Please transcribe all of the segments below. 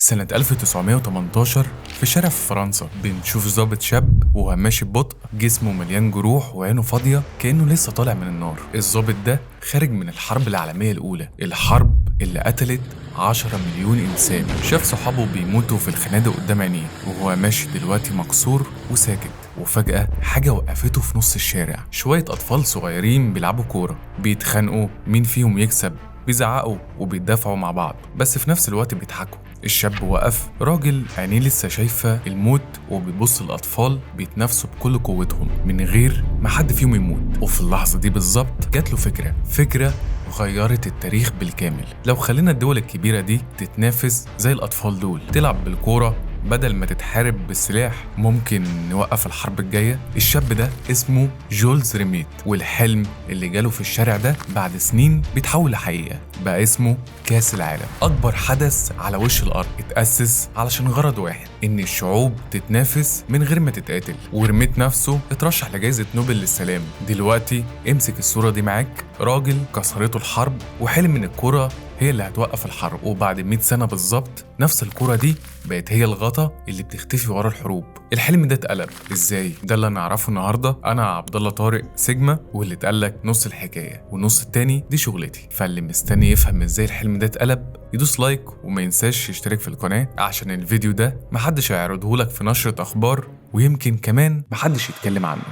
سنة 1918 في شارع في فرنسا بنشوف ضابط شاب وهو ماشي ببطء، جسمه مليان جروح وعينه فاضية كأنه لسه طالع من النار. الضابط ده خارج من الحرب العالمية الأولى، الحرب اللي قتلت 10 مليون إنسان. شاف صحابه بيموتوا في الخنادق قدام عينيه وهو ماشي دلوقتي مكسور وساكت، وفجأة حاجة وقفته في نص الشارع. شوية أطفال صغيرين بيلعبوا كورة، بيتخانقوا مين فيهم يكسب، بيزعقوا وبيدافعوا مع بعض، بس في نفس الوقت بيضحكوا. الشاب وقف، راجل عينيه لسه شايفة الموت وبيبص الأطفال بيتنافسوا بكل قوتهم من غير ما حد فيهم يموت. وفي اللحظة دي بالظبط جات له فكرة غيرت التاريخ بالكامل. لو خلينا الدول الكبيرة دي تتنافس زي الأطفال دول، تلعب بالكورة بدل ما تتحارب بالسلاح، ممكن نوقف الحرب الجاية. الشاب ده اسمه جولز ريميت، والحلم اللي جاله في الشارع ده بعد سنين بيتحول لحقيقة. بقى اسمه كأس العالم، أكبر حدث على وش الأرض. اتأسس علشان غرض واحد، إن الشعوب تتنافس من غير ما تتقاتل. وريميت نفسه اترشح لجائزة نوبل للسلام. دلوقتي امسك الصورة دي معاك، راجل كسرته الحرب وحلم إن الكرة هي اللي هتوقف الحرب. وبعد 100 سنة بالظبط نفس الكرة دي بقت هي الغطا اللي بتختفي ورا الحروب. الحلم ده اتقلب ازاي؟ ده اللي نعرفه النهارده. انا عبد الله طارق سيجما، واللي اتقالك نص الحكايه والنص التاني دي شغلتي. فاللي مستني يفهم ازاي الحلم ده اتقلب يدوس لايك وما ينساش يشترك في القناه، عشان الفيديو ده محدش هيعرضه لك في نشرة اخبار، ويمكن كمان محدش يتكلم عنه.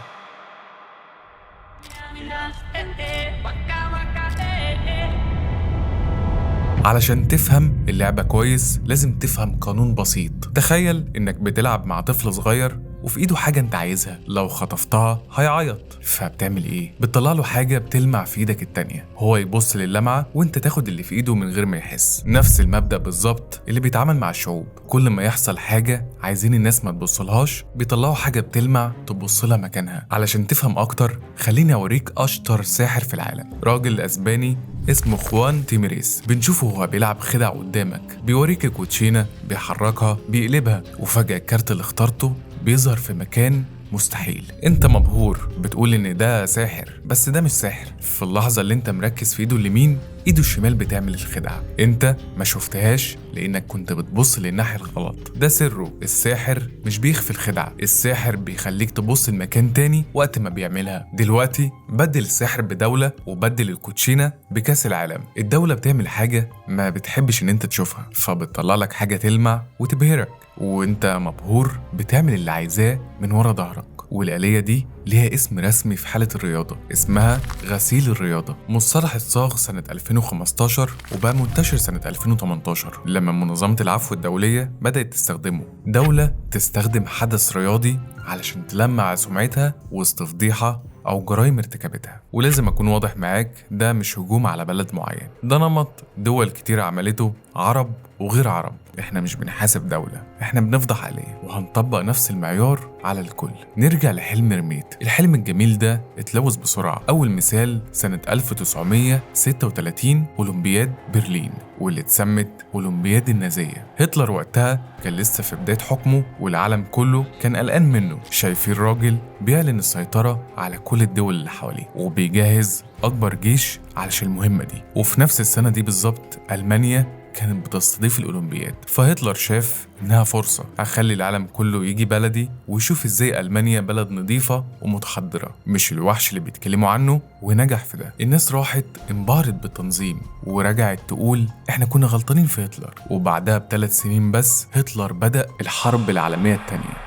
علشان تفهم اللعبة كويس لازم تفهم قانون بسيط. تخيل انك بتلعب مع طفل صغير وفي ايده حاجة انت عايزها، لو خطفتها هيعيط، فبتعمل ايه؟ بتطلع له حاجة بتلمع في ايدك التانية، هو يبص للمعة وانت تاخد اللي في ايده من غير ما يحس. نفس المبدأ بالظبط اللي بيتعامل مع الشعوب. كل ما يحصل حاجة عايزين الناس ما تبصلهاش، بيطلعوا حاجة بتلمع تبص لها مكانها. علشان تفهم اكتر خليني اوريك اشطر ساحر في العالم، راجل اسباني اسمه خوان تيميريس. بنشوفه وهو بيلعب خدع قدامك، بيوريك الكوتشينة بيحركها بيقلبها، وفجأة الكارت اللي اخترته بيظهر في مكان مستحيل. انت مبهور بتقول ان ده ساحر، بس ده مش ساحر. في اللحظة اللي انت مركز في ايده اليمين، ايده الشمال بتعمل الخدعة. انت ما شفتهاش لانك كنت بتبص للناحية الغلط. ده سره. الساحر مش بيخفي الخدعة، الساحر بيخليك تبص لمكان تاني وقت ما بيعملها. دلوقتي بدل الساحر بدولة وبدل الكوتشينة بكأس العالم. الدولة بتعمل حاجة ما بتحبش ان انت تشوفها، فبتطلع لك حاجة تلمع وتبهرك، وانت مبهور بتعمل اللي عايزاه من ورا ظهرك. والآلية دي ليها اسم رسمي في حالة الرياضة، اسمها غسيل الرياضة. مصطلح اتصاغ سنة 2015 وبقى منتشر سنة 2018 لما منظمة العفو الدولية بدأت تستخدمه. دولة تستخدم حدث رياضي علشان تلمع سمعتها وسط فضيحة أو جرائم ارتكبتها. ولازم أكون واضح معاك، ده مش هجوم على بلد معين، ده نمط دول كتير عملته، عرب وغير عرب. احنا مش بنحاسب دولة، احنا بنفضح عليه، وهنطبق نفس المعيار على الكل. نرجع لحلم ريميت. الحلم الجميل ده اتلوث بسرعة. أول مثال سنة 1936 أولمبياد برلين، واللي اتسمت أولمبياد النازية. هتلر وقتها كان لسه في بداية حكمه، والعالم كله كان قلقان منه. شايفين راجل بيعلن السيطرة على كل الدول اللي حواليه، وبيجهز أكبر جيش علشان المهمة دي. وفي نفس السنة دي بالظبط ألمانيا كانت بتستضيف الأولمبياد، فهتلر شاف إنها فرصة، هخلي العالم كله يجي بلدي ويشوف إزاي ألمانيا بلد نظيفة ومتحضرة، مش الوحش اللي بيتكلموا عنه. ونجح في ده. الناس راحت انبهرت بالتنظيم ورجعت تقول إحنا كنا غلطانين في هتلر. وبعدها ب3 سنين بس هتلر بدأ الحرب العالمية الثانية.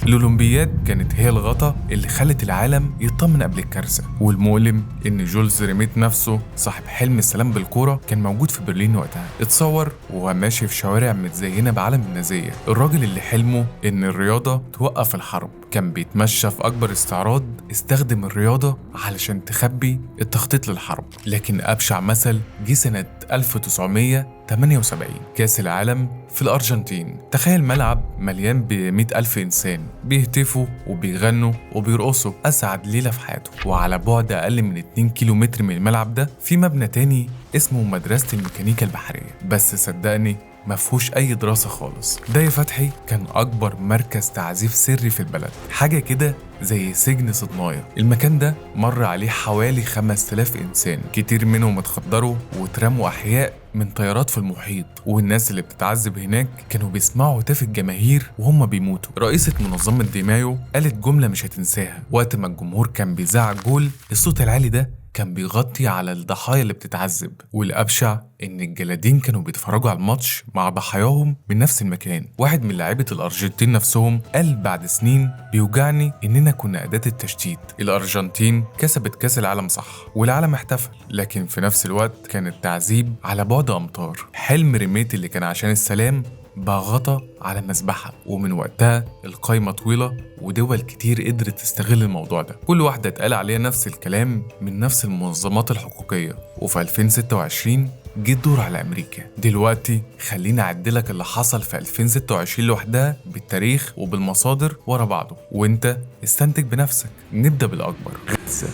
الأولمبياد كانت هي الغطا اللي خلت العالم يطمن قبل الكارثة. والمؤلم إن جولز ريميت نفسه صاحب حلم السلام بالكورة كان موجود في برلين وقتها. اتصور وهو ماشي في شوارع متزينة بعلم النازية. الراجل اللي حلمه إن الرياضة توقف الحرب كان بيتمشى في أكبر استعراض استخدم الرياضة علشان تخبي التخطيط للحرب. لكن أبشع مثل جه سنة 1978، كأس العالم في الأرجنتين. تخيل ملعب مليان ب100,000 إنسان بيهتفوا وبيغنوا وبيرقصوا أسعد ليلة في حياته. وعلى بعد أقل من 2 كيلومتر من الملعب ده في مبنى تاني اسمه مدرسة الميكانيكا البحرية، بس صدقني مفهوش أي دراسة خالص. ده يا فتحي كان أكبر مركز تعذيب سري في البلد، حاجة كده زي سجن صدنايا. المكان ده مر عليه حوالي 5000 إنسان، كتير منهم اتخدروا واترموا أحياء من طيارات في المحيط، والناس اللي بتتعذب هناك كانوا بيسمعوا هتاف الجماهير وهم بيموتوا. رئيسة منظمة دي مايو قالت جملة مش هتنساها وقت ما الجمهور كان بيزعق جول. الصوت العالي ده كان بيغطي على الضحايا اللي بتتعذب، والأبشع إن الجلادين كانوا بيتفرجوا على الماتش مع ضحاياهم من نفس المكان. واحد من لاعيبة الأرجنتين نفسهم قال بعد سنين بيوجعني إننا كنا أداة التشتيت. الأرجنتين كسبت كأس العالم صح والعالم احتفل، لكن في نفس الوقت كان التعذيب على بعد أمتار. حلم ريميت اللي كان عشان السلام بقى غطى على مذبحة، ومن وقتها القايمة طويلة ودول كتير قدرت تستغل الموضوع ده. كل واحدة اتقال عليها نفس الكلام من نفس المنظمات الحقوقية. وفي 2026 جه الدور على أمريكا. دلوقتي خليني أعدلك اللي حصل في 2026 لوحدها بالتاريخ وبالمصادر ورا بعضه، وانت استنتج بنفسك. نبدأ بالأكبر، غزة.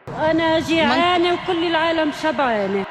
أنا جيعانة وكل العالم شبعانة.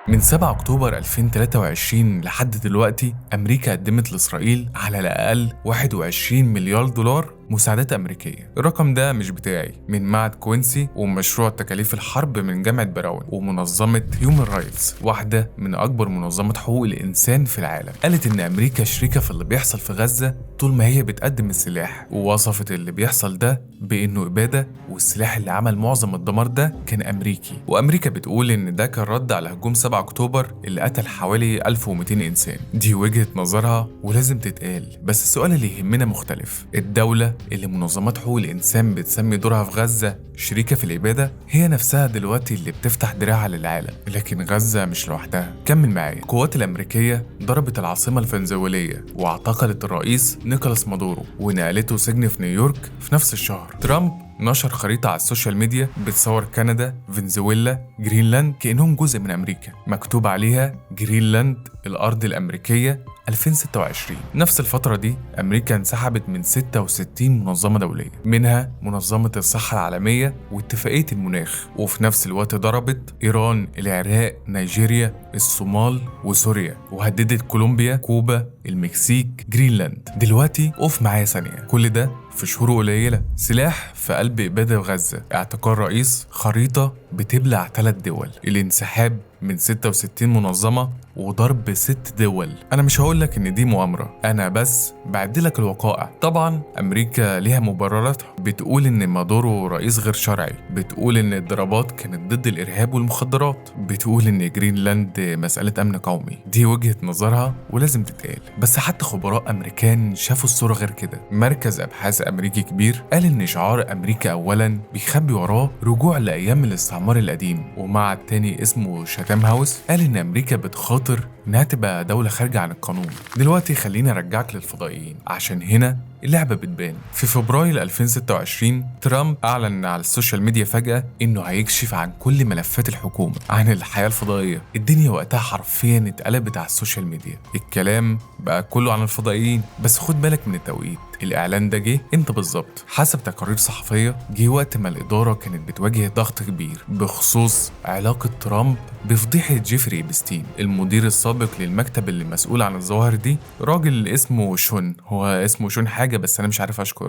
من 7 أكتوبر 2023 لحد دلوقتي أمريكا قدمت لإسرائيل على الأقل 21 مليار دولار مساعدات أمريكية. الرقم ده مش بتاعي، من معهد كوينسي ومشروع تكاليف الحرب من جامعة براون ومنظمة هيومن رايتس، واحدة من أكبر منظمات حقوق الإنسان في العالم. قالت إن أمريكا شريكة في اللي بيحصل في غزة طول ما هي بتقدم السلاح، ووصفت اللي بيحصل ده بإنه إبادة، والسلاح اللي عمل معظم الدمار ده كان أمريكي. وأمريكا بتقول إن ده كان رد على هجوم 7 أكتوبر اللي قتل حوالي 1200 إنسان. دي وجهة نظرها ولازم تتقال، بس السؤال اللي يهمنا مختلف. الدولة اللي منظمات حقوق الإنسان بتسمي دورها في غزة شريكة في الإبادة هي نفسها دلوقتي اللي بتفتح دراعها للعالم. لكن غزة مش لوحدها. كمل معايا. القوات الأمريكية ضربت العاصمة الفنزويلية واعتقلت الرئيس نيكولاس مادورو ونقلته سجن في نيويورك في نفس الشهر. ترامب نشر خريطة على السوشيال ميديا بتصور كندا، فنزويلا، جرينلاند كأنهم جزء من أمريكا، مكتوب عليها جرينلاند الأرض الأمريكية 2026. نفس الفترة دي أمريكا انسحبت من 66 منظمة دولية، منها منظمة الصحة العالمية واتفاقية المناخ، وفي نفس الوقت ضربت إيران، العراق، نيجيريا، الصومال وسوريا، وهددت كولومبيا، كوبا، المكسيك، جرينلاند. دلوقتي قف معايا ثانية، كل ده في شهور قليلة. سلاح في قلب إبادة غزة، اعتقال رئيس، خريطة بتبلع 3 دول، الانسحاب من 66 منظمة وضرب 6 دول. أنا مش هقولك إن دي مؤامرة، أنا بس بعدلك الوقائع. طبعا أمريكا ليها مبرراتها، بتقول إن مادورو رئيس غير شرعي، بتقول إن الضربات كانت ضد الإرهاب والمخدرات، بتقول إن جرينلاند مسألة أمن قومي. دي وجهة نظرها ولازم تتقال، بس حتى خبراء أمريكان شافوا الصورة غير كده. مركز أبحاث أمريكي كبير قال إن شعار أمريكا أولا بيخبي وراه رجوع لأيام الاستعمار القديم، ومع التاني اسمه شاتام هاوس قال إن أمريكا بتخاطر إنها تبقى دولة خارجة عن القانون. دلوقتي خليني أرجعك للفضائيين عشان هنا اللعبة بتبان. في فبراير 2026 ترامب أعلن على السوشيال ميديا فجأة إنه هيكشف عن كل ملفات الحكومة عن الحياة الفضائية. الدنيا وقتها حرفيا اتقلبت على السوشيال ميديا، الكلام بقى كله عن الفضائيين. بس خد بالك من التوقيت، الإعلان ده جه امتى بالظبط؟ حسب تقارير صحفية جه وقت ما الإدارة كانت بتواجه ضغط كبير بخصوص علاقة ترامب بفضيحة جيفري إبستين، المدير السابق للمكتب اللي مسؤول عن الظواهر دي. راجل اسمه شون، هو اسمه شون حاجة بس أنا مش عارف أشكر.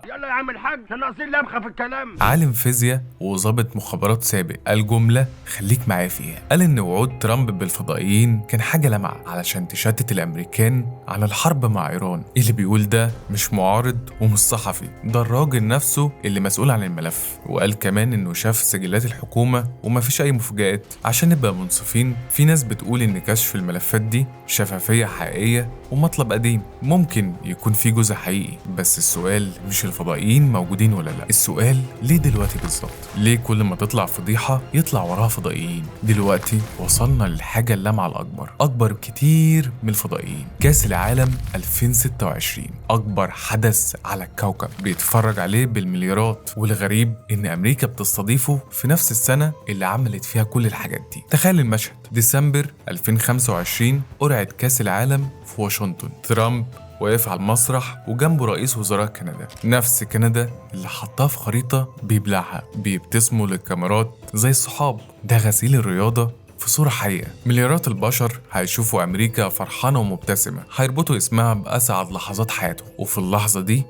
يلا يا عم الحاج، احنا ناقصين لمخه في الكلام. عالم فيزياء وضابط مخابرات سابق قال جملة خليك معايا فيها. قال إن وعود ترامب بالفضائيين كان حاجة لمعة علشان تشتت الأمريكان عن الحرب مع إيران. اللي بيقول ده مش معارض ومش صحفي، ده الراجل نفسه اللي مسؤول عن الملف. وقال كمان إنه شاف سجلات الحكومة ومفيش أي مفاجآت. عشان نبقى منصفين، في ناس بتقول إن كشف الملفات دي شفافية حقيقية ومطلب قديم. ممكن يكون في جزء حقيقي، بس السؤال مش الفضائيين موجودين ولا لا، السؤال ليه دلوقتي بالظبط؟ ليه كل ما تطلع فضيحة يطلع وراها فضائيين؟ دلوقتي وصلنا للحاجة اللمعة الأكبر، أكبر كتير من الفضائيين. كأس العالم 2026 أكبر حدث على الكوكب بيتفرج عليه بالمليارات، والغريب إن أمريكا بتستضيفه في نفس السنة اللي عملت فيها كل الحاجات دي. تخيل المشهد، ديسمبر 2025 قرعة كأس العالم في واشنطن، ترامب واقف على المسرح وجنبه رئيس وزراء كندا، نفس كندا اللي حطها في خريطة بيبلعها، بيبتسموا للكاميرات زي الصحاب. ده غسيل الرياضة في صورة حقيقة. مليارات البشر هيشوفوا أمريكا فرحانة ومبتسمة، هيربطوا اسمها بأسعد لحظات حياتهم، وفي اللحظة دي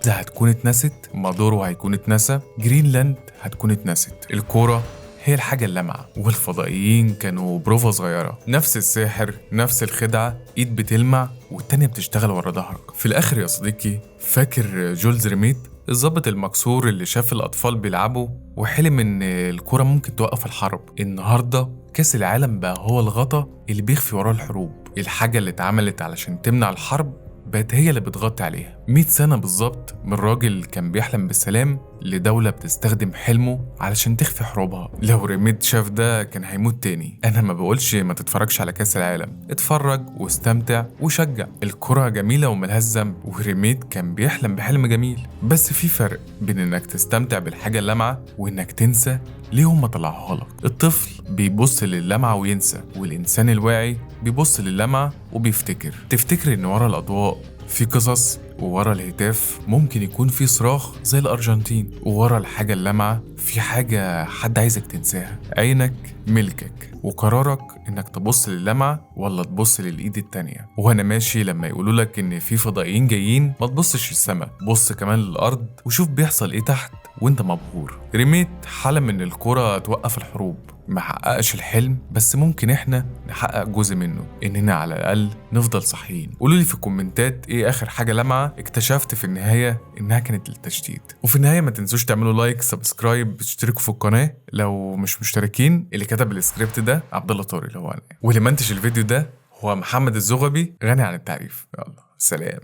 غزة هتكون اتنست، مادورو هيكون اتنسى، جرينلاند هتكون اتنست. الكورة هي الحاجة اللامعة، والفضائيين كانوا بروفا صغيرة، نفس الساحر، نفس الخدعة، ايد بتلمع والتانية بتشتغل ورا ظهرك. في الآخر يا صديقي، فاكر جولز ريميت الضابط المكسور اللي شاف الأطفال بيلعبوا وحلم إن الكرة ممكن توقف الحرب؟ النهاردة كأس العالم بقى هو الغطا اللي بيخفي وراه الحروب. الحاجة اللي اتعملت علشان تمنع الحرب بقت هي اللي بتغطي عليها. 100 سنة بالظبط من راجل كان بيحلم بالسلام لدولة بتستخدم حلمه علشان تخفي حروبها. لو ريميت شاف ده كان هيموت تاني. أنا ما بقولش ما تتفرجش على كأس العالم، اتفرج واستمتع وشجع، الكرة جميلة وملهاش ذنب، وريميت كان بيحلم بحلم جميل. بس في فرق بين إنك تستمتع بالحاجة اللامعة وإنك تنسى ليه هم طلعوها لك. الطفل بيبص للمعة وينسى، والإنسان الواعي بيبص للمعة وبيفتكر. تفتكر إن ورا الأضواء في قصص، وورا الهتاف ممكن يكون في صراخ زي الأرجنتين، وورا الحاجة اللامعة في حاجة حد عايزك تنساها. عينك ملكك، وقرارك إنك تبص للمعة ولا تبص للإيد التانية. وأنا ماشي لما يقولولك إن في فضائيين جايين، ما تبصش للسما، بص كمان للأرض وشوف بيحصل إيه تحت وانت مبهور. ريميت حلم ان الكرة توقف الحروب، ما حققش الحلم، بس ممكن احنا نحقق جزء منه، اننا على الاقل نفضل صحيين. قولولي في الكومنتات ايه اخر حاجة لمعة اكتشفت في النهاية انها كانت للتشتيت. وفي النهاية ما تنسوش تعملوا لايك، سبسكرايب، تشتركوا في القناة لو مش مشتركين. اللي كتب السكريبت ده عبد الله طارق اللي هو انا، واللي منتج الفيديو ده هو محمد الزغبي غني عن التعريف. يلا سلام.